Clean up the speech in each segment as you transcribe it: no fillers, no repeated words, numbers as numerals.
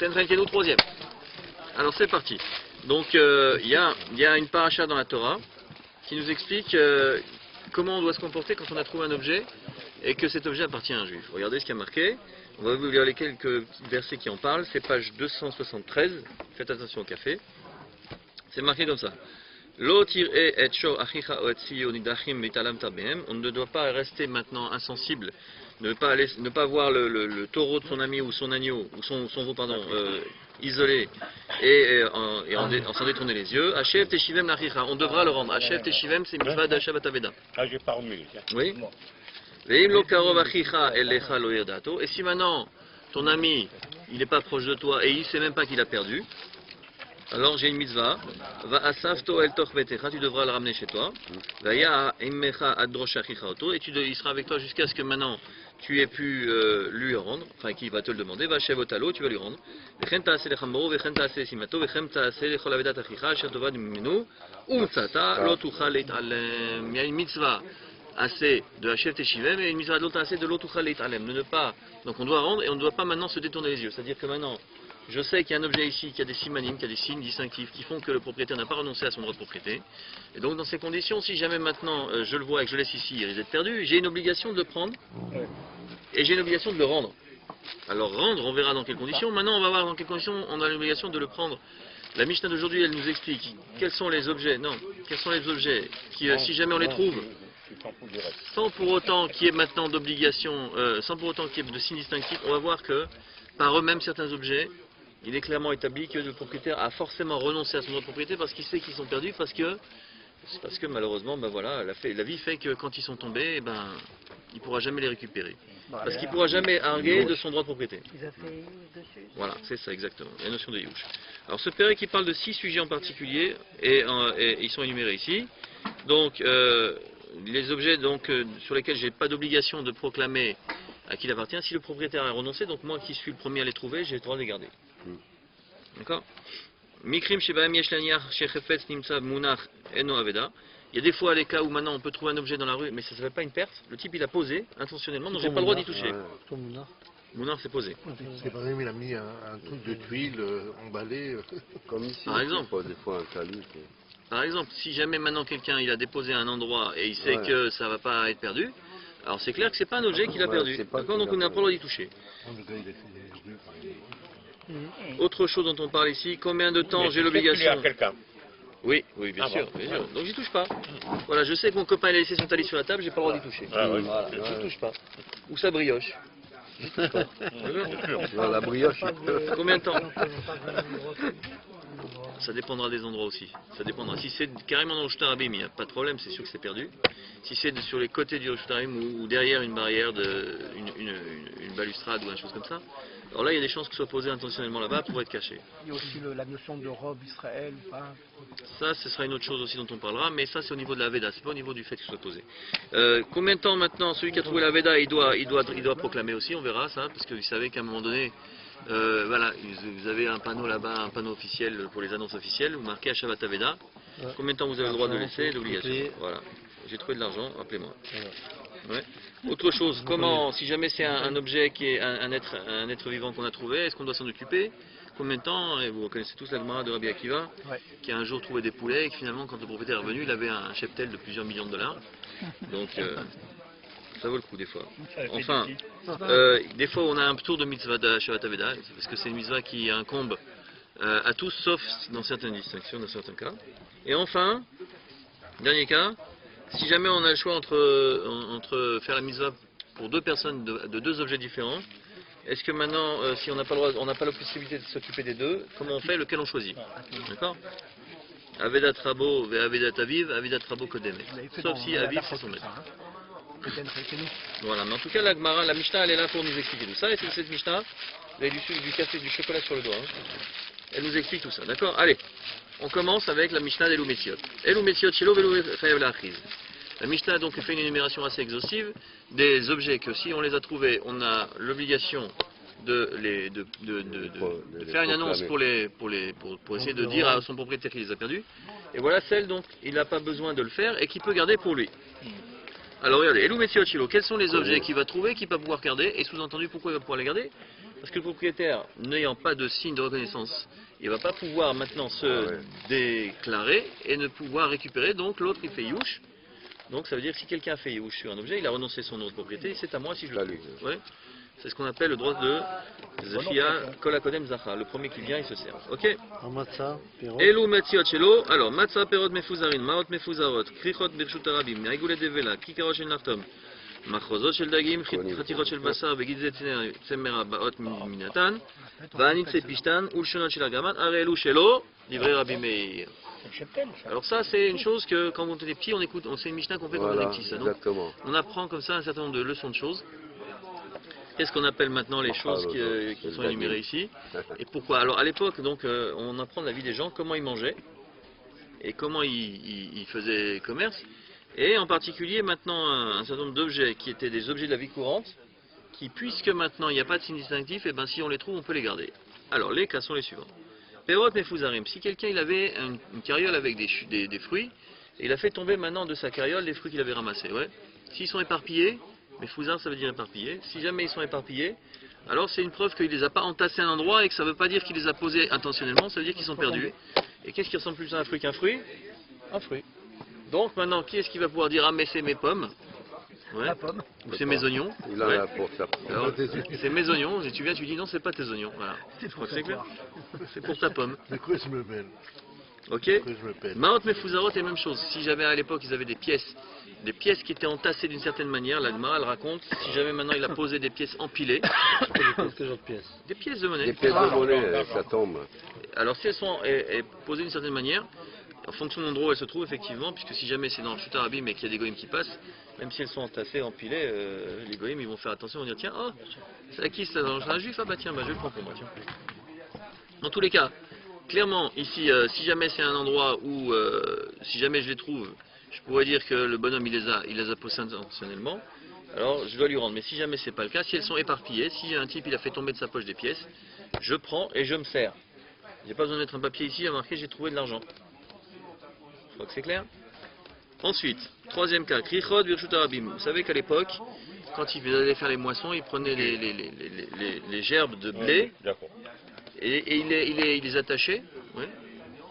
Tenrenkenu, troisième. Alors c'est parti. Donc il y a une paracha dans la Torah qui nous explique comment on doit se comporter quand on a trouvé un objet et que cet objet appartient à un juif. Regardez ce qu'il y a marqué. On va vous lire les quelques versets qui en parlent. C'est page 273. Faites attention au café. C'est marqué comme ça. On ne doit pas rester maintenant insensible, ne pas voir le taureau de son ami ou son agneau, ou son veau, pardon, isolé et en s'en détourner les yeux. Hashev Teshivem Lachicha, on devra le rendre. Hashev Teshivem, c'est mitzvah d'Hashavat Aveda. Ah, j'ai pas remis. Oui. Et si maintenant ton ami il n'est pas proche de toi et il ne sait même pas qu'il a perdu, alors j'ai une mitzvah, tu devras le ramener chez toi, et il sera avec toi jusqu'à ce que maintenant tu aies pu lui rendre, enfin qu'il va te le demander, tu vas lui rendre. Il y a une mitzvah assez de Hashev Teshivem et une mitzvah de l'autre assez de l'autre Leit Alem. Donc on doit rendre et on ne doit pas maintenant se détourner les yeux. C'est-à-dire que maintenant, je sais qu'il y a un objet ici qui a des simanim, qui a des signes distinctifs qui font que le propriétaire n'a pas renoncé à son droit de propriété. Et donc dans ces conditions, si jamais maintenant je le vois et que je le laisse ici, il risque d'être perdu, j'ai une obligation de le prendre et j'ai une obligation de le rendre. Alors rendre, on verra dans quelles conditions. Maintenant on va voir dans quelles conditions on a l'obligation de le prendre. La Mishnah d'aujourd'hui, elle nous explique quels sont les objets, qui, si jamais on les trouve, sans pour autant qu'il y ait maintenant d'obligation, sans pour autant qu'il y ait de signes distinctifs, on va voir que par eux-mêmes certains objets, il est clairement établi que le propriétaire a forcément renoncé à son droit de propriété parce qu'il sait qu'ils sont perdus, parce que malheureusement, ben voilà, la vie fait que quand ils sont tombés, ben, il ne pourra jamais les récupérer. Parce qu'il ne pourra jamais arguer de son droit de propriété. Voilà, c'est ça exactement, la notion de Yush. Alors ce péré qui parle de 6 sujets en particulier, et ils sont énumérés ici. Donc, les objets sur lesquels je n'ai pas d'obligation de proclamer à qui il appartient, si le propriétaire a renoncé, donc moi qui suis le premier à les trouver, j'ai le droit de les garder. D'accord. Mikrim shebaem yesh laniach shechefetz nimtza munach eno aveda. Il y a des fois les cas où maintenant on peut trouver un objet dans la rue, mais ça ne s'appelle pas une perte. Le type il a posé intentionnellement, donc j'ai pas le droit d'y toucher. Mounard c'est posé. C'est par exemple il a mis un truc de tuile emballé. Comme ici, par exemple. Des fois un talus. Par exemple, si jamais maintenant quelqu'un il a déposé à un endroit et il sait que ça va pas être perdu, alors c'est clair que c'est pas un objet qu'il a perdu. D'accord, donc on n'a pas le droit d'y toucher. Autre chose dont on parle ici, combien de temps j'ai l'obligation. Oui, bien sûr, bien sûr. Donc j'y touche pas. Voilà, je sais que mon copain il a laissé son talis sur la table, j'ai pas le droit d'y toucher. Voilà, j'y touche pas. Ou sa brioche. J'y touche pas. La brioche. Combien de temps? Ça dépendra des endroits aussi. Ça dépendra. Si c'est carrément dans le Shtarabim, il n'y a pas de problème, c'est sûr que c'est perdu. Si c'est sur les côtés du Shtarabim ou derrière une barrière, une balustrade ou une chose comme ça, alors là il y a des chances que ce soit posé intentionnellement là-bas pour être caché. Il y a aussi la notion de robe Israël. Ça, ce sera une autre chose aussi dont on parlera, mais ça c'est au niveau de la Veda, c'est pas au niveau du fait que ce soit posé. Combien de temps maintenant celui qui a trouvé la Veda il doit proclamer aussi, on verra ça, parce que vous savez qu'à un moment donné, voilà, vous avez un panneau là-bas, un panneau officiel pour les annonces officielles, vous marquez Hashavat Aveda. Combien de temps vous avez le droit de laisser, d'obligation. Voilà. J'ai trouvé de l'argent, rappelez-moi. Ouais. Autre chose, comment, si jamais c'est un objet qui est un être vivant qu'on a trouvé, est-ce qu'on doit s'en occuper? Combien de temps? Et vous connaissez tous la Gemara de Rabbi Akiva, qui a un jour trouvé des poulets et que finalement quand le propriétaire est revenu, il avait un cheptel de plusieurs millions de dollars. Donc ça vaut le coup des fois. Enfin, des fois on a un tour de mitzvah de Hashavat Aveda, parce que c'est une mitzvah qui incombe à tous, sauf dans certaines distinctions, dans certains cas. Et enfin, dernier cas, si jamais on a le choix entre faire la mitzvah pour deux personnes de deux objets différents, est-ce que maintenant, si on n'a pas la possibilité de s'occuper des deux, comment on fait, lequel on choisit? D'accord? Avedat Rabo ve Avedat Aviv, Avedat Rabo Kodeme. Sauf si Aviv c'est son maître. Voilà, mais en tout cas la Gemara, la Mishnah elle est là pour nous expliquer tout ça, et c'est cette Mishnah, vous avez du café, du chocolat sur le doigt, elle nous explique tout ça, d'accord? Allez, on commence avec la Mishnah d'Elou Metziot. Elou Metziot Shelo Velo Chayav La'achiz. La Mishnah donc fait une énumération assez exhaustive des objets que si on les a trouvés, on a l'obligation de faire une annonce pour essayer de dire à son propriétaire qu'il les a perdus. Et voilà celle dont il n'a pas besoin de le faire et qu'il peut garder pour lui. Alors regardez, Elou Metziot Shelo, quels sont les objets qu'il va trouver, qu'il va pouvoir garder, et sous-entendu pourquoi il va pouvoir les garder? Parce que le propriétaire, n'ayant pas de signe de reconnaissance, il ne va pas pouvoir maintenant se déclarer et ne pouvoir récupérer. Donc l'autre, il fait youch. Donc ça veut dire que si quelqu'un fait youch sur un objet, il a renoncé son nom de propriété, c'est à moi si je le trouve. Ouais. C'est ce qu'on appelle le droit de Zefia Kolakodem Zacha. Le premier qui vient, il se sert. Ok. Elu Matziot Shelo. Alors, Matzah Perot Mefuzarin, Maot Mefuzarot, Krichot Birshut Arabim, Naigule Devela, Kikarot Shel Nartom, Machrozot Shel Dagim, Chatichot Shel Basar, Begidze Tzemera Baot Minatan, Vanitze Pishtan, Ulshonot Shel Agaman, Arelu Shelo, livré Rabbi Meir. Alors ça, c'est une chose que quand on était petit, on écoute, c'est une Mishnah qu'on fait quand on est petit. Ça. Donc, on apprend comme ça un certain nombre de leçons de choses. Qu'est-ce qu'on appelle maintenant les choses qui sont énumérées ici? Et pourquoi? Alors à l'époque, donc, on apprend de la vie des gens, comment ils mangeaient et comment ils faisaient commerce. Et en particulier maintenant un certain nombre d'objets qui étaient des objets de la vie courante, qui puisque maintenant il n'y a pas de signe distinctif, et ben si on les trouve, on peut les garder. Alors les cas sont les suivants. Perot Mefuzarim, si quelqu'un il avait une carriole avec des fruits, et il a fait tomber maintenant de sa carriole les fruits qu'il avait ramassés. Ouais. S'ils sont éparpillés, mais fouzard ça veut dire éparpillé. Si jamais ils sont éparpillés, alors c'est une preuve qu'il ne les a pas entassés à un endroit et que ça ne veut pas dire qu'il les a posés intentionnellement, ça veut dire qu'ils sont perdus. Et qu'est-ce qui ressemble plus à un fruit qu'un fruit? Un fruit. Donc maintenant, qui est-ce qui va pouvoir dire ah mais c'est mes pommes? Ouais. La pomme. Ou c'est mes oignons? Il en a pour ça. Alors, c'est mes oignons, et tu viens, tu dis non, c'est pas tes oignons. Voilà. Je crois que c'est clair. C'est pour ta pomme. De quoi je me mêle? Ok. De quoi je me pèle? Maot Mefuzarot est la même chose. Si j'avais à l'époque, ils avaient des pièces qui étaient entassées d'une certaine manière, l'Agmara elle raconte, si jamais maintenant il a posé des pièces empilées, des pièces de monnaie. Des pièces de monnaie, ça tombe. Alors si elles sont posées d'une certaine manière, en fonction de l'endroit où elles se trouvent effectivement, puisque si jamais c'est dans le Chut Arabim et qu'il y a des goïms qui passent, même si elles sont entassées, empilées, les goïms ils vont faire attention, ils vont dire tiens, oh, c'est à qui ça? C'est un juif? Ah bah tiens, bah, je le prends pour moi, tiens. Dans tous les cas, clairement ici, si jamais c'est un endroit où, si jamais je les trouve, je pourrais dire que le bonhomme il les a posées intentionnellement, alors je dois lui rendre. Mais si jamais c'est pas le cas, si elles sont éparpillées, si un type il a fait tomber de sa poche des pièces, je prends et je me sers. J'ai pas besoin de mettre un papier ici à marquer j'ai trouvé de l'argent. Je crois que c'est clair. Ensuite, troisième cas, Krichot Birshut Arabim. Vous savez qu'à l'époque, quand ils allaient faire les moissons, ils prenaient les gerbes de blé et ils les attachaient. Ouais.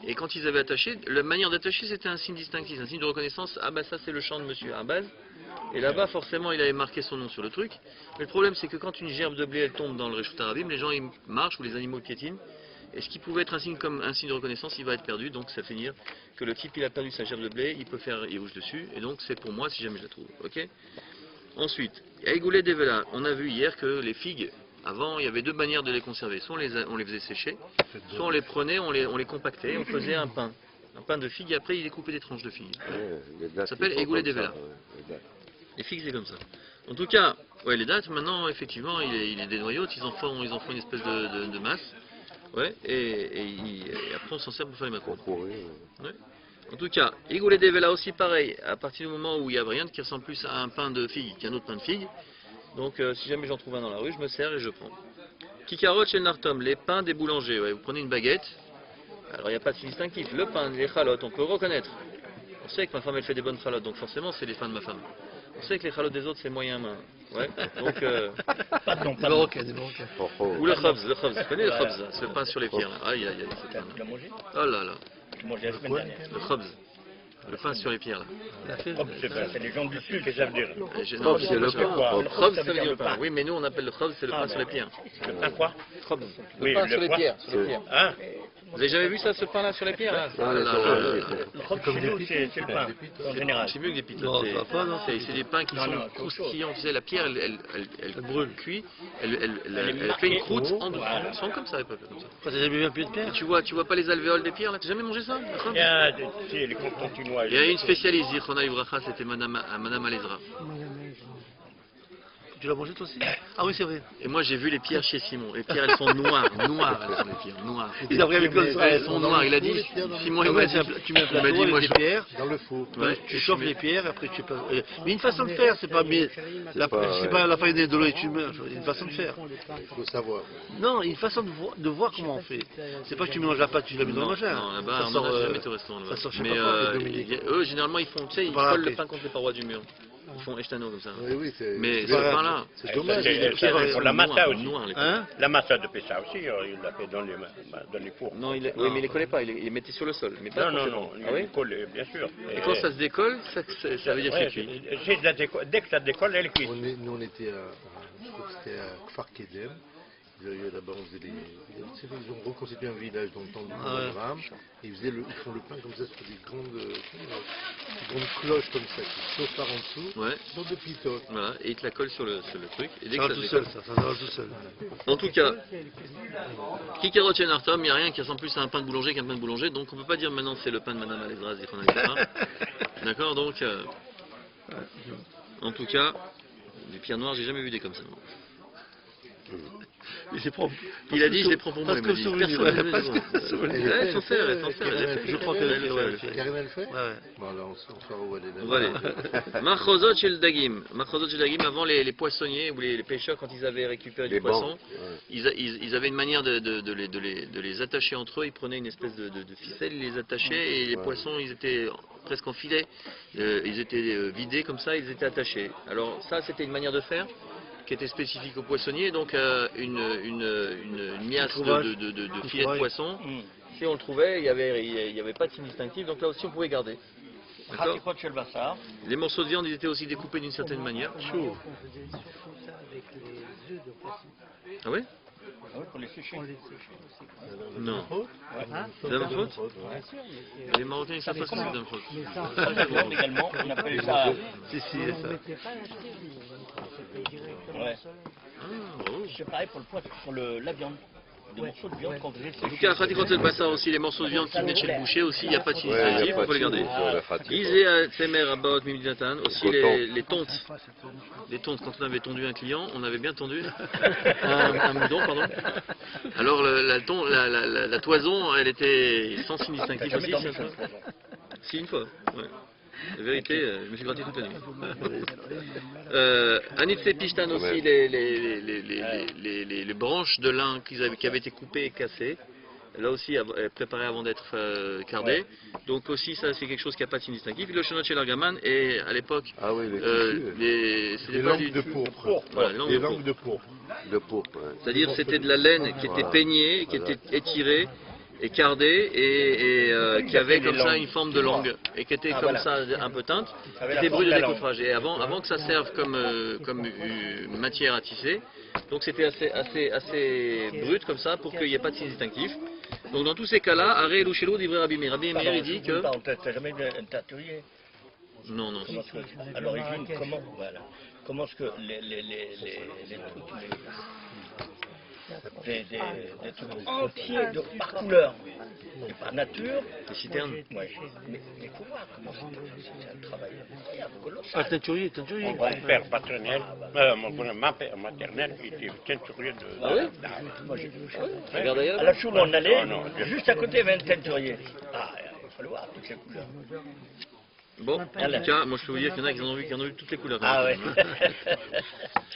Et quand ils avaient attaché, la manière d'attacher c'était un signe distinctif, un signe de reconnaissance. Ah bah ça c'est le champ de monsieur Arbaz. Et là-bas forcément il avait marqué son nom sur le truc. Mais le problème c'est que quand une gerbe de blé elle tombe dans le Reshut Arabim, les gens ils marchent ou les animaux piétinent. Et ce qui pouvait être un signe comme un signe de reconnaissance, il va être perdu. Donc ça fait dire que le type il a perdu sa gerbe de blé, il peut faire Yerouche dessus. Et donc c'est pour moi si jamais je la trouve. Ok. Ensuite, Aïgoulé Devela, on a vu hier que les figues, avant il y avait deux manières de les conserver. Soit on les faisait sécher, soit on les prenait, on les compactait, on faisait un pain de figues et après il découpait des tranches de figues. Ça s'appelle Aïgoulé Devela. Les figues c'est comme ça. En tout cas, ouais, les dates maintenant effectivement il est des noyaux, ils en font une espèce de masse. Ouais, et après on s'en sert pour faire les macros. Ouais. En tout cas, Igoulé Devela aussi pareil, à partir du moment où il y a rien qui ressemble plus à un pain de figue qu'un autre pain de figue. Donc si jamais j'en trouve un dans la rue, je me sers et je prends. Kikarot chez Nartom, les pains des boulangers. Ouais, vous prenez une baguette, alors il n'y a pas de signe distinctif. Le pain, les chalotes, on peut reconnaître. On sait que ma femme elle fait des bonnes chalotes, donc forcément c'est les pains de ma femme. On sait que les chalotes des autres c'est moyen main. Ouais, donc. Des Marocains, des Marocains. Ou le khobz, vous connaissez le khobz, ce pain sur les pierres là. Aïe aïe aïe, c'est pain. Tu l'as mangé? Oh là là, Tu mangeais la semaine dernière. le khobz. Le pain sur les pierres là. C'est les gens du sud qui savent dire. Non, c'est le pain. Le khobz ça veut dire le pain. Oui, mais nous on appelle le khobz, c'est le pain sur les pierres. Le pain quoi? Khobz. Oui, pain sur le les quoi? pierres. Ah, Vous avez jamais vu ça, ce pain là sur les pierres là? Ah, les le croque chez nous, c'est le pain, en général. C'est mieux que des pizzas. Non, ça va pas, non. C'est des pains qui Non, sont non, c'est autre chose. croustillants. Tu sais, la pierre elle brûle, cuit, elle fait une croûte en dessous. Ils sont comme ça, ils peuvent faire comme ça. T'as jamais vu un pied de Et pierre? tu vois pas les alvéoles des pierres là? T'as jamais mangé ça? Il y a tu sais, les Constantinois. Il y a une spécialiste, Zichona Ibracha, c'était Madame Alezra. Tu l'as mangé toi aussi? Ah oui, c'est vrai. Et moi j'ai vu les pierres chez Simon. Les pierres elles sont noires, elles sont les pierres, noires. Ils ont pris avec le Elles sont noires, il a dit, Simon il m'a dit, tu mets un il m'a plateau dit moi avec je... des pierres, Dans le four. Ouais, tu chauffes les pierres, après tu peux... Mais une façon de faire, c'est pas c'est pas la farine de l'eau et tu mets, une façon de faire. Il faut savoir. Non, une façon de voir comment on fait. C'est pas que tu mélanges la pâte, tu la mets dans le machin. Non, là-bas, Ça on sort, en a jamais été au restaurant là-bas. ça sort chez Mais papa, eux, généralement, ils font, tu sais, ils Voilà, collent le après. pain contre les parois du mur. Ils font Eshtano comme ça. Oui, oui, c'est Mais c'est c'est pas- pas là. C'est dommage. C'est pour la massa aussi. Noir, les Hein? La massa de Pessa aussi, il l'a fait dans les fours. Non, oui, mais il les collait pas, il les mettait sur le sol. Mais pas Non, complètement. il Ah oui? colle, bien sûr. Et quand ça se décolle, ça veut dire que Ouais, c'est cuit. dès que ça décolle, elle est cuite. Nous, on était je crois que c'était à Kfar Kedem. Là-bas, on faisait ils ont reconstitué un village dans le temps du programme. Ils font le pain comme ça sur des grandes cloches comme ça, qui sautent par en dessous, Ouais. dans de pitotes. Voilà, et il te la colle sur le truc. Et dès Ça que va ça tout se décolle. seul, ça va tout seul. En tout cas, Kikerot Chen Artom, il n'y a rien qui ressemble plus à un pain de boulanger qu'un pain de boulanger, donc on ne peut pas dire maintenant c'est le pain de Madame Alezraz et qu'on a dit ça. D'accord, donc, en tout cas, des pierres noires, j'ai jamais vu des comme ça. Il a dit, je les prends pour moi. Parce Il que m'a dit, souvenir, personne ne ouais, les parce voit. que souvenir. Ouais, il faut faire, il faut faire. Je crois qu'elle le fait. Karine, elle le fait? Ouais. Bon, alors on se revoit les On va aller. Marchozot chez le Dagim. Marchozot chez le Dagim, avant les poissonniers ou les pêcheurs, quand ils avaient récupéré du Les poisson, bancs, ouais. ils avaient une manière de les attacher entre eux. Ils prenaient une espèce de ficelle, ils les attachaient et les poissons, ils étaient presque en filet. Ils étaient vidés comme ça, ils étaient attachés. Alors ça, c'était une manière de faire qui était spécifique aux poissonniers, donc une miasse de filets de poisson. Si on le trouvait, il n'y avait pas de signe distinctif, donc là aussi on pouvait garder. D'accord. Pratique chez le Bassar. Les morceaux de viande, ils étaient aussi découpés d'une certaine manière. Chaud. On faisait surtout ça avec les œufs de poisson. Ah oui? Ah oui, pour les sécher. On les séchait aussi. Non. Hein? C'est la même faute? Bien sûr, mais Les Marocains, ils savent pas ce que c'est d'une faute. mais ça, Dans la viande également, on appelle ça. Si, si, on ça. ne mettait pas la tire, c'était directement Ouais. au soleil. Ah, bravo. C'est pareil pour le poisson, pour la viande. Des morceaux de viande qu'on faisait En sécher. tout cas, à Khatikot El Bassar aussi, les morceaux de viande qui venaient chez le boucher aussi, il n'y a pas de signe Ouais, il y a distinctif, pas on peut les de garder. signe sur la fatigue. Isé à Tsemer, Abaot, Mimidatan, aussi coton. les tontes. Les tontes, quand on avait tondu un client, on avait bien tondu un moudon, pardon. Alors la toison, elle était sans signe distinctif aussi. Si, une fois. Ouais. La vérité, je me suis gratté toute la nuit. Anitse Pishtan aussi, les branches de lin qui avaient été coupées et cassées. Là aussi, préparées avant d'être cardées. Donc aussi, ça c'est quelque chose qui n'a pas de signe distinctif. Le Shonot chez l'Argaman, et à l'époque, Ah oui, c'était Des pas langues du de tout. pourpre. Voilà, Des de langues de pourpre. de pourpre. Ouais. C'est-à-dire c'était de la laine qui était Voilà. peignée, qui était étirée et cardée et qui avait comme ça une forme de langue et qui était comme ça un peu teinte, qui avait la était forme brûlée de de la langue. décoffrage. Et avant que ça serve comme une matière à tisser, donc c'était assez brut comme ça pour qu'il n'y ait pas de signe distinctif. Donc dans tous ces cas-là, Aré Louchelou dit Rabbi Meir. Rabbi Meir il dit que... T'as jamais vu un teinturier? Non, non. Comment est-ce que, à l'origine, comment est-ce que les trucs, des trucs entiers par couleur, et par nature, Les citernes. ouais. Mais il faut voir comment c'est un travail incroyable, Ah, colossal. teinturier. Mon père paternel, ma père maternelle, il était teinturier de... Ah oui? Moi, j'ai Regarde ailleurs. à la choule, on allait, Ah, non, juste à côté, il y avait un teinturier. Ah, il fallait voir toutes les couleurs. Bon, en tout cas, moi je peux vous dire qu'il y en a qui en ont vu toutes les couleurs. Ah ouais.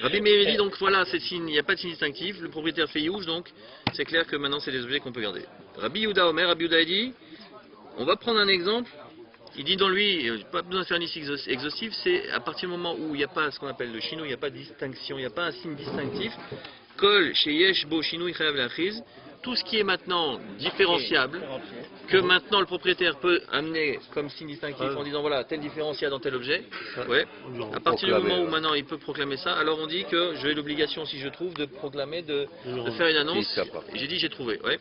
Rabbi Meir dit donc voilà, il n'y a pas de signe distinctif, le propriétaire fait youch, donc c'est clair que maintenant c'est des objets qu'on peut garder. Rabbi Yehuda Omer, Rabbi Yehuda dit, on va prendre un exemple, il dit dans lui, pas besoin de faire une liste exhaustive, c'est à partir du moment où il n'y a pas ce qu'on appelle le chino, il n'y a pas de distinction, il n'y a pas un signe distinctif, Kol, Sheyesh, Bo, Chino, Chayav Lachiz, tout ce qui est maintenant différenciable, que maintenant le propriétaire peut amener comme signe distinctif en disant voilà, tel différencial dans tel objet, ouais. À partir du Proclamer, moment où ouais. maintenant il peut proclamer ça, alors on dit que j'ai l'obligation, si je trouve, de proclamer, de faire une annonce. Si, ça part. Et j'ai dit j'ai trouvé, ouais.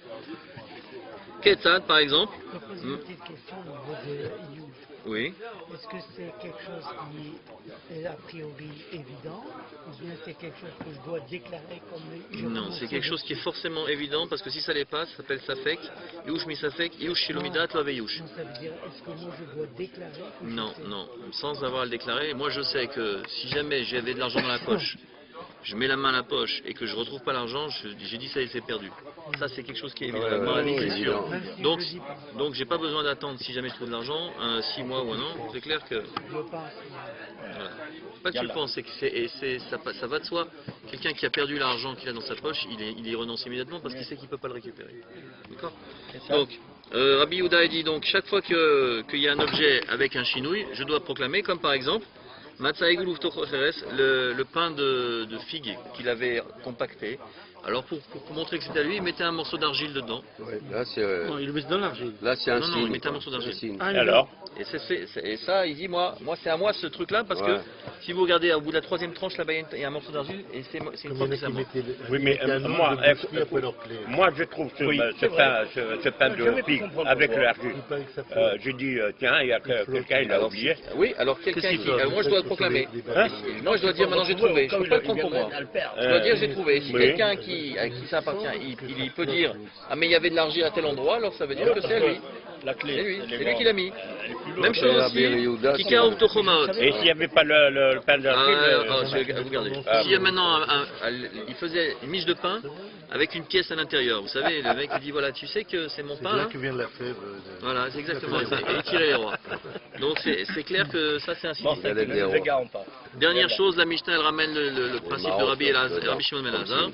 Ketzad par exemple, Je peux poser une petite question au niveau de You. oui. Est-ce que c'est quelque chose qui est a priori évident ou bien c'est quelque chose que je dois déclarer comme Non, c'est quelque chose qui est forcément évident parce que si ça l'est pas, ça s'appelle Safek, Yush Misafek, Yush Shilomidat, Laveyush. Donc ça veut dire, est-ce que moi je dois déclarer que je Non, sais? non, sans avoir à le déclarer. Moi je sais que si jamais j'avais de l'argent dans la poche, je mets la main à la poche et que je retrouve pas l'argent, j'ai dit ça et c'est perdu. Ça c'est quelque chose qui est évident. Ouais, Dans la vie, ouais, c'est c'est sûr. évident. Même si Donc, je le dis pas. donc j'ai pas besoin d'attendre si jamais je trouve de l'argent, 6 mois ou un an. C'est clair que Je pense. voilà. Pas que tu le penses, c'est que ça va de soi. Quelqu'un qui a perdu l'argent qu'il a dans sa poche, il y renonce immédiatement parce qu'il sait qu'il peut pas le récupérer. D'accord. Donc Rabbi Yehuda a dit donc chaque fois qu'il y a un objet avec un chinouille, je dois proclamer, comme par exemple Matzaïgul uftocho cheres, le pain de figue qu'il avait compacté. Alors pour montrer que c'était à lui, il mettait un morceau d'argile dedans. Là, c'est Non, il le met dans l'argile. là, c'est un Non, signe. non, il mettait un quoi. morceau d'argile. Un signe. Ah, Alors, Et ça, il dit, moi c'est à moi ce truc-là, parce que Ouais. si vous regardez au bout de la troisième tranche, là-bas, il y a un morceau d'argile, et c'est une Comme il y fois en que a c'est à qui moi. mettaient oui, mais un nom moi, de biscuit après leur clé. moi je trouve ce pain de figue avec l'argile. Il paraît que ça fait- J'ai dit, tiens, il y a quelqu'un, il l'a oublié. Oui, alors quelqu'un Qu'est-ce qui... qu'il fait moi je dois le proclamer. Hein Moi je dois dire, maintenant j'ai trouvé, je ne peux pas le prendre pour moi. Je dois dire j'ai trouvé. Si Oui. quelqu'un à qui ça appartient, il peut dire ah mais il y avait de l'argile à tel endroit, alors ça veut dire que c'est à lui. La C'est clé. lui, c'est lui qui l'a mis. Même Et chose Rabbi aussi, Yehuda, Kika c'est- Utochomaot. Et s'il n'y avait pas le pain d'argile, Vous regardez. S'il y a maintenant, il faisait une miche de pain avec une pièce à l'intérieur. Vous savez, le mec il dit voilà, tu sais que c'est mon C'est pain. de là Hein que vient la fève. Voilà, c'est exactement ça. Et il tirait les rois. Donc c'est clair que ça c'est un signe. bon, ça Galette ne des nous rois. égarons pas. Dernière chose, la Mishnah elle ramène le principe de Rabbi Shimon ben Elazar.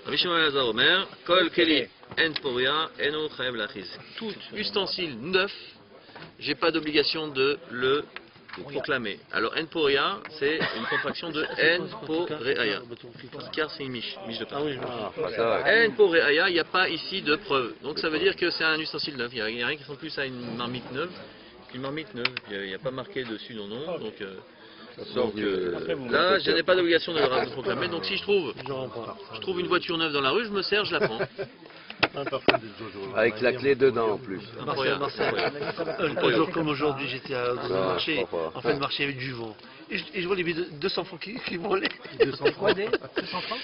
Rabbi Shimon ben Elazar Omer, Kol Keli En Poria Eno Chayev Lachiz. Tout ustensile neuf, j'ai pas d'obligation de le proclamer. Alors En Poria, c'est une contraction de En Poreaya. Car c'est une miche de pain. Ah oui, Ah, pas ça. En Poreaya, il n'y a pas ici de preuve. Donc ça veut dire que c'est un ustensile neuf. Il n'y a rien qui ressemble plus à une marmite neuve qu'une marmite neuve. Il n'y a pas marqué dessus non non. Donc Ça sort Donc, du... là, je n'ai pas d'obligation de le proclamer. Donc, si je trouve je une voiture neuve dans la rue, je me sers, je la prends. Un parfum de Jojo. Avec la clé dedans en plus. Marcel, un jour comme aujourd'hui, j'étais dans Ça, un marché, je crois pas. en fin de marché avec du vent. Et je vois les billets de 200 francs qui volaient. 200 francs. 200 francs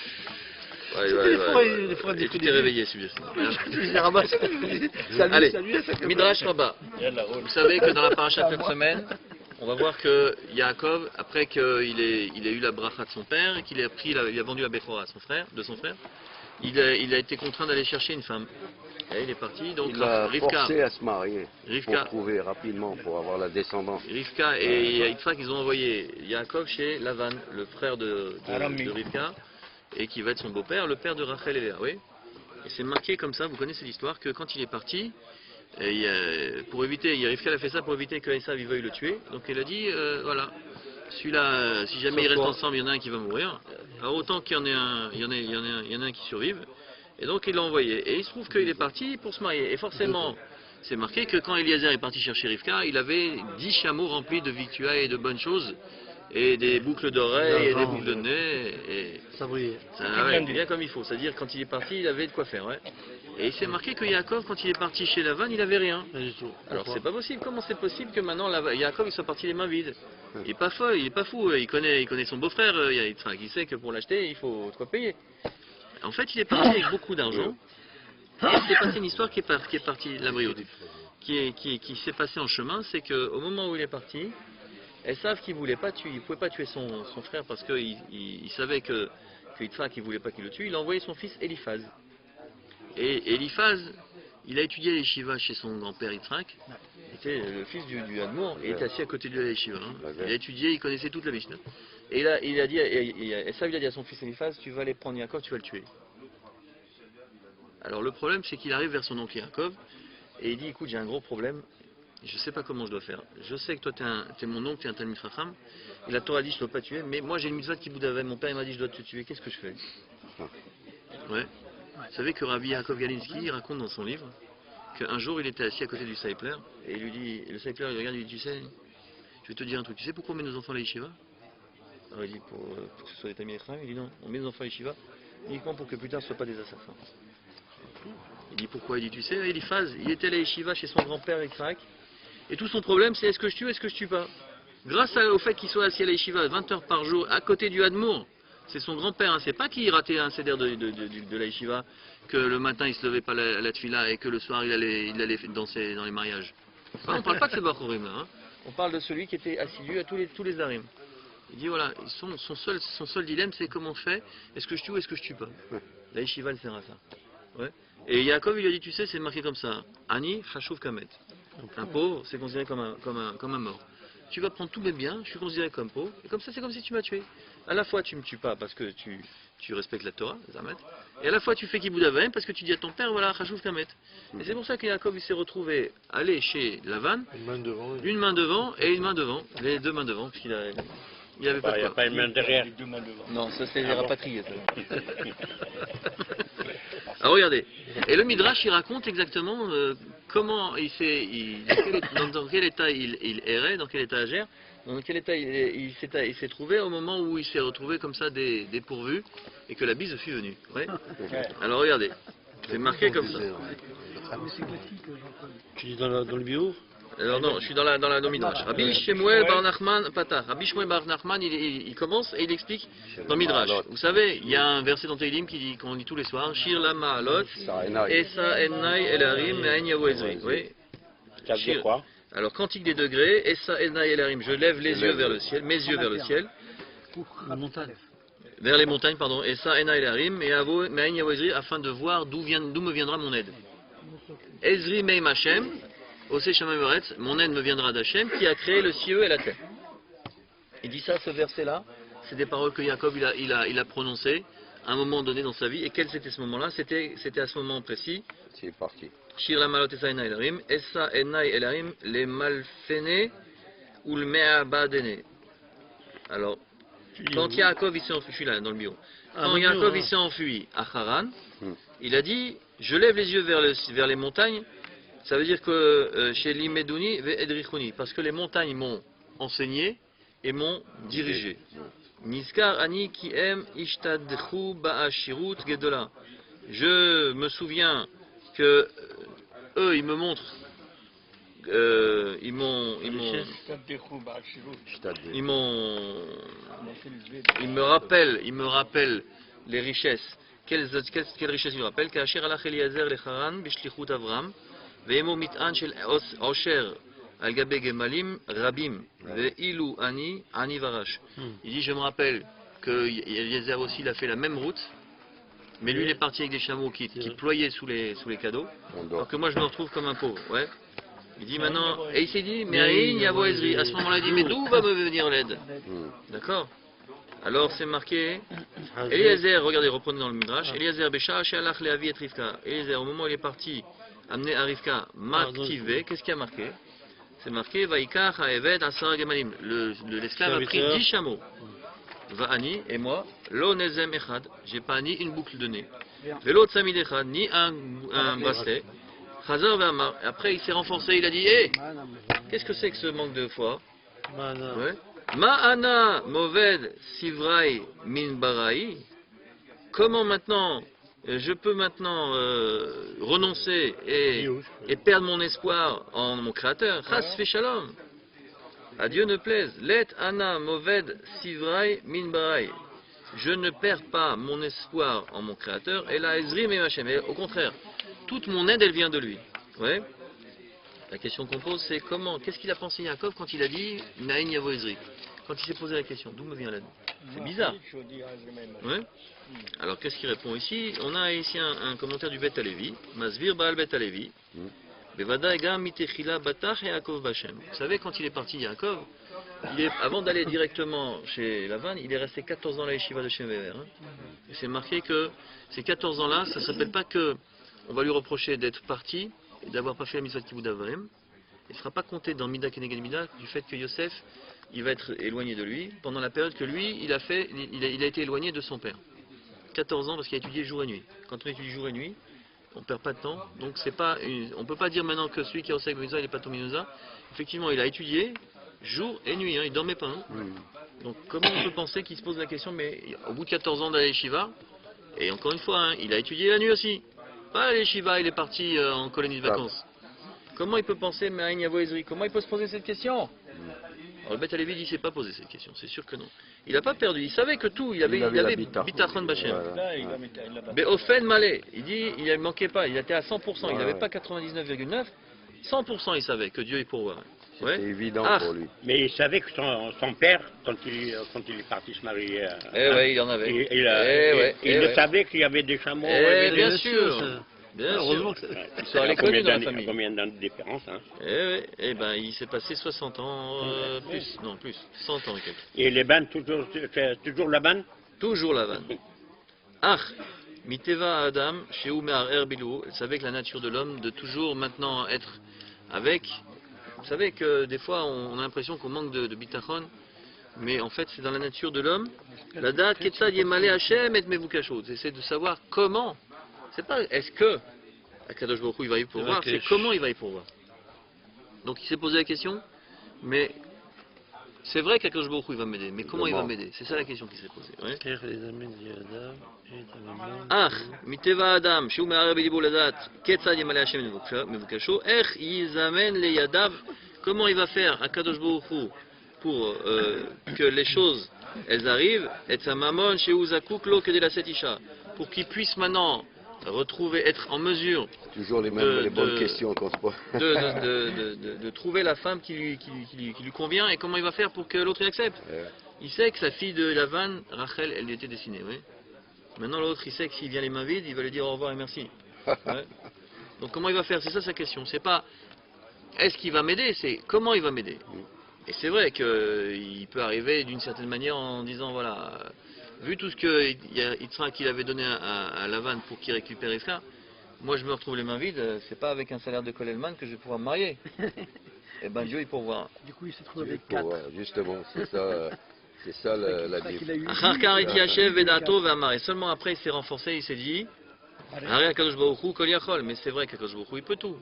Les fois Et tu t'es réveillé, celui-là. Je les ramasse. Allez, Salut, Midrash Rabbah. Vous savez que dans la paracha de cette semaine, on va voir que Yaakov, après qu'il ait eu la bracha de son père et qu'il a vendu la Bechora à son frère, il a été contraint d'aller chercher une femme. Et il est parti, donc Il l'a Rivka, forcé à se marier pour Rivka, trouver rapidement, pour avoir la descendance. Rivka et Yitzhak, ils ont envoyé Yaakov chez Lavan, le frère de Rivka, et qui va être son beau-père, le père de Rachel et Léa. Oui. Et c'est marqué comme ça, vous connaissez l'histoire, que quand il est parti, pour éviter, Rivka a fait ça pour éviter que Esav veuille le tuer. Donc il a dit, voilà, celui-là, si jamais ils restent ensemble, il y en a un qui va mourir. Alors autant qu'il y en ait un, il y en a un qui survive. Et donc il l'a envoyé. Et il se trouve qu'il est parti pour se marier. Et forcément, c'est marqué que quand Eliezer est parti chercher Rivka, il avait 10 chameaux remplis de victuailles et de bonnes choses. Et des boucles d'oreilles et des boucles de nez. Et Ça brillait. ça, ouais, bien comme il faut. C'est-à-dire quand il est parti, il avait de quoi faire. Ouais. Et il s'est marqué que Yaakov, quand il est parti chez Lavan, il n'avait rien. Pas du tout. Alors c'est pas possible. Comment c'est possible que maintenant Yaakov il soit parti les mains vides? Il est pas fou, il est pas fou. Il connaît son beau-frère. Il sait que pour l'acheter, il faut de quoi payer. En fait, il est parti avec beaucoup d'argent. Et il s'est passé une histoire qui est partie de la brioche, qui s'est passée en chemin. C'est qu'au moment où il est parti, elles savent qu'il pouvait pas tuer son frère parce qu'il savait que Yitzhak il voulait pas qu'il le tue. Il a envoyé son fils Eliphaz. Et Eliphaz, il a étudié à l'Yeshiva chez son grand-père Yitzhak. Il était le fils du Hadmour et il était assis à côté de lui à l'Yeshiva. Hein. Il a étudié, il connaissait toute la Mishnah. Et là, il a dit à son fils Eliphaz, tu vas aller prendre Yaakov, tu vas le tuer. Alors le problème, c'est qu'il arrive vers son oncle Yaakov et il dit, écoute, j'ai un gros problème, je ne sais pas comment je dois faire. Je sais que toi, tu es mon oncle, tu es un Talmid Chacham, et la Torah dit, je ne dois pas tuer, mais moi j'ai une mitzvah qui boudavait, mon père il m'a dit, je dois te tuer, qu'est-ce que je fais? Ouais. Vous savez que Rabbi Yaakov Galinsky il raconte dans son livre qu'un jour il était assis à côté du Saipler et il lui dit, le Saipler il regarde, il lui dit, tu sais, je vais te dire un truc, tu sais pourquoi on met nos enfants à la yeshiva? Alors il dit, pour que ce soit des Talmid Chacham, il dit non, on met nos enfants à la yeshiva uniquement pour que plus tard ce ne soient pas des assassins. Il dit pourquoi? Il dit, tu sais, Eliphaz, il était à la yeshiva chez son grand-père Yitzhak, et tout son problème c'est est-ce que je tue, est-ce que je tue pas? Grâce au fait qu'il soit assis à la yeshiva 20 heures par jour à côté du Hadmour, c'est son grand-père, hein, c'est pas qu'il ratait un seder de la yeshiva, que le matin il se levait pas à la tefila et que le soir il allait danser dans les mariages. Enfin, on parle pas de ces bachorim là, hein. On parle de celui qui était assidu à tous les harim. Il dit voilà, son seul dilemme c'est comment on fait, est-ce que je tue ou est-ce que je tue pas? La yeshiva elle sert à ça. Ouais. Et Yaakov il lui a dit, tu sais, c'est marqué comme ça, Ani Chashuv Kamet. Un pauvre c'est considéré comme un mort. Tu vas prendre tous mes biens, je suis considéré comme pauvre, et comme ça c'est comme si tu m'as tué. À la fois tu me tues pas parce que tu respectes la Torah, et à la fois tu fais Kibboud Avayim parce que tu dis à ton père, voilà, Chashuv Kamet. Et c'est pour ça que Yaakov il s'est retrouvé aller chez Lavan, Une main devant. une main devant et une main devant, les deux mains devant, puisqu'il Il avait pas Il n'y a de pas quoi. une main derrière. Non, ça c'était les rapatriés. ça. Alors regardez, et le Midrash il raconte exactement comment dans quel état il errait, dans quel état agère, dans quel état il s'est trouvé au moment où il s'est retrouvé comme ça dépourvu et que la bise fut venue. Ouais. Alors regardez, c'est marqué comme ça. Tu dis dans le bio? Alors non, je suis dans le Midrash. Rabbi Shemuel Bar Nachman Patah. Rabbi Shemuel Bar Nachman, il commence et il explique dans le Midrash. Vous savez, il y a un verset dans Teilim qu'on lit tous les soirs. Shir la Ma'alot, Esa Enai Elarim Me'ain Yavo Ezri. Oui. Ça veut dire quoi? Alors, cantique des degrés, Esa Enai Elarim. Je lève les yeux vers le ciel, mes yeux vers le ciel. La montagne. Vers les montagnes, pardon. Esa Enai Elarim Me'ain Yavo Ezri, afin de voir d'où me viendra mon aide. Ezri Meim Hashem. Osé Shamaim Varetz, mon aide me viendra d'Hachem qui a créé le ciel et la terre. Il dit ça, ce verset-là, c'est des paroles que Jacob il a prononcées à un moment donné dans sa vie. Et quel c'était ce moment-là? C'était à ce moment précis. C'est parti. Shir la malot esa enai elarim, esa enai elarim, les malfene ou le me'abadene. Alors, quand Jacob il s'est enfui, je suis là dans le bio. Quand Jacob il s'est enfui à Haran, il a dit, je lève les yeux vers les montagnes. Ça veut dire que chez l'Imedouni ve Edrichouni, parce que les montagnes m'ont enseigné et m'ont dirigé. Niskar ani ki em ishtadchu ba'ashirut gedola. Je me souviens que eux ils me montrent, ils me rappellent les richesses. Quelles richesses ils me rappellent? Ka'asher alach Eliezer lecharan b'shlichut Avram. Ve'emo mit'an shel osher al gabe gemalim rabim ve'ilu ani varash. Il dit, je me rappelle que Eliezer aussi il a fait la même route, mais lui il est parti avec des chameaux qui ployaient sous les cadeaux, alors que moi je me retrouve comme un pauvre. Ouais. Il dit maintenant, et il s'est dit, mais Aïn Yavo Ezri. À ce moment-là il dit, mais d'où va me venir l'aide? D'accord. Alors c'est marqué, Eliezer, regardez, reprenez dans le Midrash, Eliezer Bécha, Shealach Leavi et Rivka. Eliezer, au moment où il est parti amener à Rivka, Maktive, qu'est-ce qui a marqué? C'est marqué, Vaikach Haeved Asar Gemalim. L'esclave a pris 10 chameaux. Va'ani, et moi, Lo Nezem Echad, j'ai pas ni une boucle de nez. Velo Tsamid Echad, ni un bracelet. Chazar Ve'amar, après il s'est renforcé, il a dit, hé, qu'est-ce que c'est que ce manque de foi? Ouais. Ma'ana Moved Sivrai Min Barai. Comment maintenant je peux maintenant renoncer et perdre mon espoir en mon créateur? Chas fe shalom. À Dieu ne plaise. Let Ana Moved Sivrai Min Barai. Je ne perds pas mon espoir en mon créateur. Et la Ezri me Hashem. Au contraire, toute mon aide elle vient de lui. Ouais. La question qu'on pose c'est qu'est-ce qu'il a pensé Jacob quand il a dit Naïn Yavo Ezri? Quand il s'est posé la question, d'où me vient l'aide? C'est bizarre. Ouais. Alors qu'est-ce qu'il répond ici? On a ici un commentaire du Bet Alevi, Masvir Baal Bet Alevi. Bevada Egam Mitechila Batach et Yaakov Bachem. Vous savez, quand il est parti, Yaakov, avant d'aller directement chez Lavan, il est resté 14 ans à la yeshiva de Shem Ve'er. Et c'est marqué que ces 14 ans-là, ça ne s'appelle pas que on va lui reprocher d'être parti et d'avoir pas fait la mitzvah de Kibud Avarim. Il ne sera pas compté dans Mida Keneged Mida du fait que Yosef il va être éloigné de lui pendant la période que lui il a été éloigné de son père. 14 ans parce qu'il a étudié jour et nuit. Quand on étudie jour et nuit, on ne perd pas de temps. Donc on ne peut pas dire maintenant que celui qui est au Sek B'Mitzvah il n'est pas Tominoza. Effectivement, il a étudié jour et nuit, hein, il ne dormait pas. Hein. Donc comment on peut penser qu'il se pose la question, mais au bout de 14 ans d'aller Shiva, et encore une fois, hein, il a étudié la nuit aussi. Pas aller Shiva, il est parti en colonie de vacances. Comment il peut penser, mais Aïn Yavo Ezri? Comment il peut se poser cette question? Alors le Bet Alevi dit, il ne s'est pas posé cette question, c'est sûr que non. Il n'a pas perdu, il savait que tout, il avait Bitachon Bachem. Mais Ofen Malé, il dit, il ne manquait pas, il était à 100%, il n'avait pas 99,9%, 100% il savait que Dieu est pourvoir. C'était évident pour lui. Mais il savait que son père, quand il est parti se marier, ouais, il en avait. Il savait qu'il y avait des chameaux. Bien sûr. Bien sûr. Ça allait connu dans la famille. Combien d'années de différence, hein? Ben, il s'est passé 60 ans, plus, 100 ans et quelques. Et les bannes, toujours la banne? Toujours la vanne. Ach, miteva Adam, chez Oumar Erbilou, elle savait que la nature de l'homme, de toujours maintenant être avec. Vous savez que des fois, on a l'impression qu'on manque de bitachon, Mais en fait, c'est dans la nature de l'homme. La date, Ketzad Yemale Hashem et Mevukashot. C'est de savoir comment. C'est pas est-ce que Akadosh Baruch Hu, il va y pourvoir, c'est comment il va y pourvoir. Donc il s'est posé la question, mais c'est vrai qu'Akadosh Baruch Hu, il va m'aider, mais comment il va m'aider? C'est ça la question qui s'est posée. Ouais. Ach, miteva Adam, shu me'areh belibo ladat, ketzad yemale Hashem mevukasho, ech yizamen le yadav, comment il va faire Akadosh Baruch Hu pour que les choses, elles arrivent, et sa mamon shehu zakuk lo kedei laset isha, pour qu'il puisse maintenant retrouver, être en mesure toujours les mêmes, les bonnes questions qu'on se pose. de trouver la femme qui lui convient, et comment il va faire pour que l'autre accepte. Il sait que sa fille de Lavan, Rachel, elle lui était destinée. Oui. Maintenant l'autre, il sait que s'il vient les mains vides, il va lui dire au revoir et merci. Ouais. Donc comment il va faire? C'est ça sa question. C'est pas est-ce qu'il va m'aider, c'est comment il va m'aider. Et c'est vrai qu'il peut arriver d'une certaine manière en disant voilà, vu tout ce que Yitzhak qu'il avait donné à Lavan pour qu'il récupère Rivka, moi je me retrouve les mains vides, c'est pas avec un salaire de Kolelman que je vais pouvoir me marier. Et ben Dieu il pourvoit. Du coup il se trouve avec 4. Justement, c'est ça la Bible. Et seulement après il s'est renforcé, il s'est dit mais c'est vrai qu'Akadosh Baruch Hu il peut tout.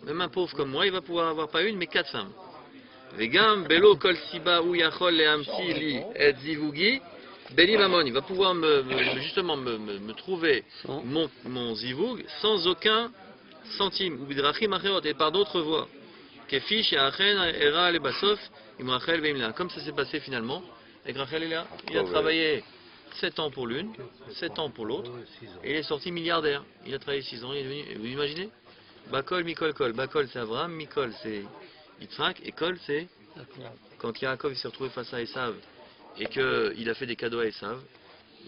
Même un pauvre comme moi, il va pouvoir avoir pas une mais 4 femmes. Vegam belo kol siba ou yachol lehamsi li et zivugi. Beli Mamon, il va pouvoir justement me trouver mon zivug sans aucun centime, ou bidrachim acherot, et par d'autres voies. Kefish et Achen era le basof, imrachel veimla. Comme ça s'est passé finalement, avec Rachel et Léa. Il a travaillé 7 ans pour l'une, 7 ans pour l'autre, et il est sorti milliardaire. Il a travaillé 6 ans, il est devenu, vous imaginez? Bakol, Mikol, Kol. Bakol c'est Abraham, Mikol c'est Yitzhak, et Kol c'est quand Yaakov s'est retrouvé face à Esav. Et qu'il a fait des cadeaux à Esav.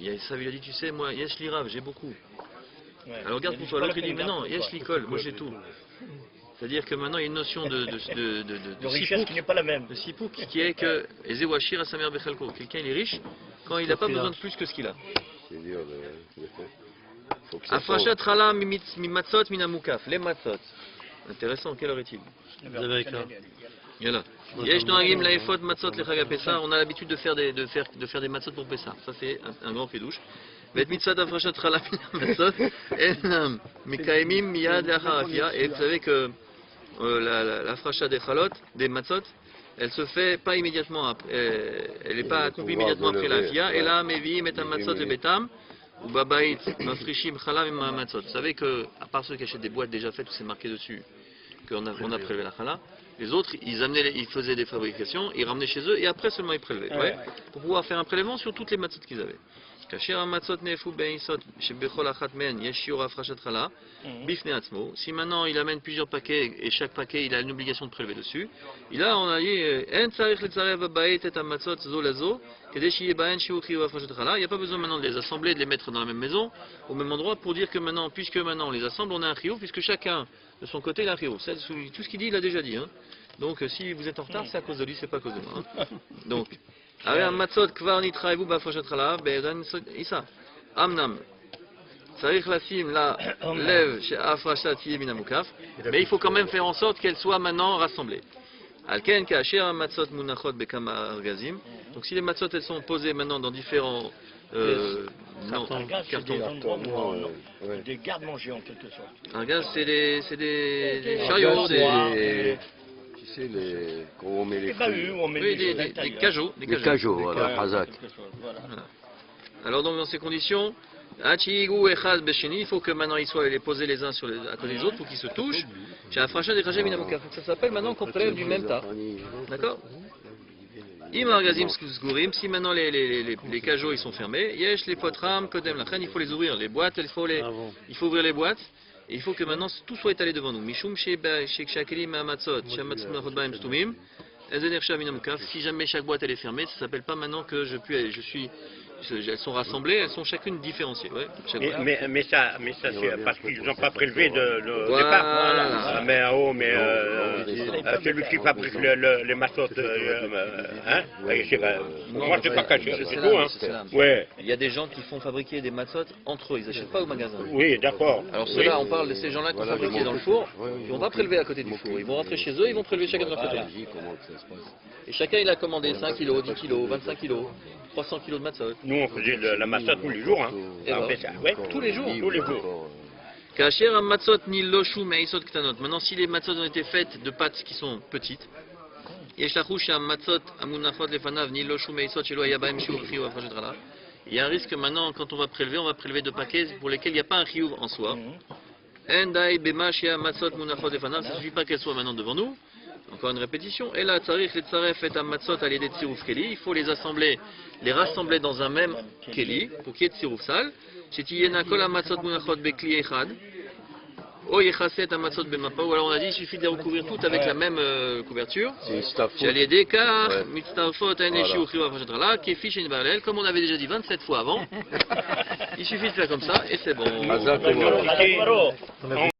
Esav il a dit, tu sais, moi, Yesh li Rav, j'ai beaucoup. Ouais, alors regarde pour toi, l'autre il dit, mais non, Yesh li Kol, moi j'ai tout. C'est-à-dire que maintenant il y a une notion de richesse qui n'est pas la même. De sipouk qui est que Ezewashir a sa mère Bechalko. Quelqu'un il est riche quand il n'a pas besoin de plus que ce qu'il a. C'est dur de faire. Afrashat Chala mimatzot minamukaf. Les matzot. Intéressant, quelle heure est-il? Voilà. On a l'habitude de faire des matzot pour Pessah. Ça c'est un grand kédouche. Et vous savez que la fracha des chalot, des matzot, elle se fait pas immédiatement après, elle n'est pas accomplie immédiatement après la fia. Et là, mevi metam matzot le betam ou babait mafrishim chala et matzot. Vous savez que à part ceux qui achètent des boîtes déjà faites où c'est marqué dessus qu'on a prélevé la chala. Les autres, ils faisaient des fabrications, ils ramenaient chez eux et après seulement ils prélevaient. Ouais, pour pouvoir faire un prélèvement sur toutes les matzot qu'ils avaient. Si maintenant il amène plusieurs paquets et chaque paquet il a une obligation de prélever dessus, et là on a dit il n'y a pas besoin maintenant de les assembler, de les mettre dans la même maison, au même endroit, pour dire que maintenant, puisque maintenant on les assemble, on a un chiyuv, puisque chacun de son côté il a un chiyuv. Tout ce qu'il dit il a déjà dit. Hein. Donc si vous êtes en retard, c'est à cause de lui, c'est pas à cause de moi. Hein. Donc Amnam, צריך לשים לה לב שההפרשה תהיה מן המוקף, mais il faut quand même faire en sorte qu'elle soit maintenant rassemblée. על כן כאשר המצות מונחות בכמה ארגזים, donc si les matzot elles sont posées maintenant dans différents cartons, des garde-manger en quelque sorte. Un gaz c'est des chariots, tu sais, quand on met les des cajots. Des cajots, voilà, Hazak. Voilà. Alors donc dans ces conditions, il faut que maintenant ils soient les posés les uns à côté des autres pour qu'ils se touchent. Ça s'appelle maintenant qu'on prélève du même tas. D'accord? Si maintenant les cajots ils sont fermés, il faut les ouvrir. Les boîtes, il faut ouvrir les boîtes. Et il faut que maintenant tout soit étalé devant nous. Si jamais chaque boîte elle est fermée, ça ne s'appelle pas maintenant que je suis elles sont rassemblées, elles sont chacune différenciées. Ouais, chaque fois. Mais ça c'est parce qu'ils n'ont pas prélevé de Voilà. départ. Mais en haut, celui qui fabrique les massottes, hein, moi je ne sais pas cacher, c'est tout. Hein. Ouais. Il y a des gens qui font fabriquer des matzot entre eux, ils n'achètent pas au magasin. Oui, d'accord. Alors ceux-là, on parle de ces gens-là qui ont fabriqué dans le four, ils vont pas prélever à côté du four, ils vont rentrer chez eux, ils vont prélever chacun de leur côté. Et chacun il a commandé 5 kilos, 10 kilos, 25 kilos, 300 kilos de matzot. Nous on faisait de la massotte tous les jours. Hein. Et On ben, fait ça. Ouais. tous les jours. Tous les jours. Kasher matzot ni loshu meisot ktanot. Maintenant, si les matzot ont été faites de pâtes qui sont petites, il y a un risque maintenant, quand on va prélever de paquets pour lesquels il n'y a pas un chiyuv en soi. Ça ne suffit pas qu'elles soient maintenant devant nous. Encore une répétition. Et là, il faut les assembler, les rassembler dans un même keli pour qu'il y ait tziruf sal. Ou alors on a dit il suffit de les recouvrir toutes avec la même couverture. Comme on avait déjà dit 27 fois avant, il suffit de faire comme ça et c'est bon.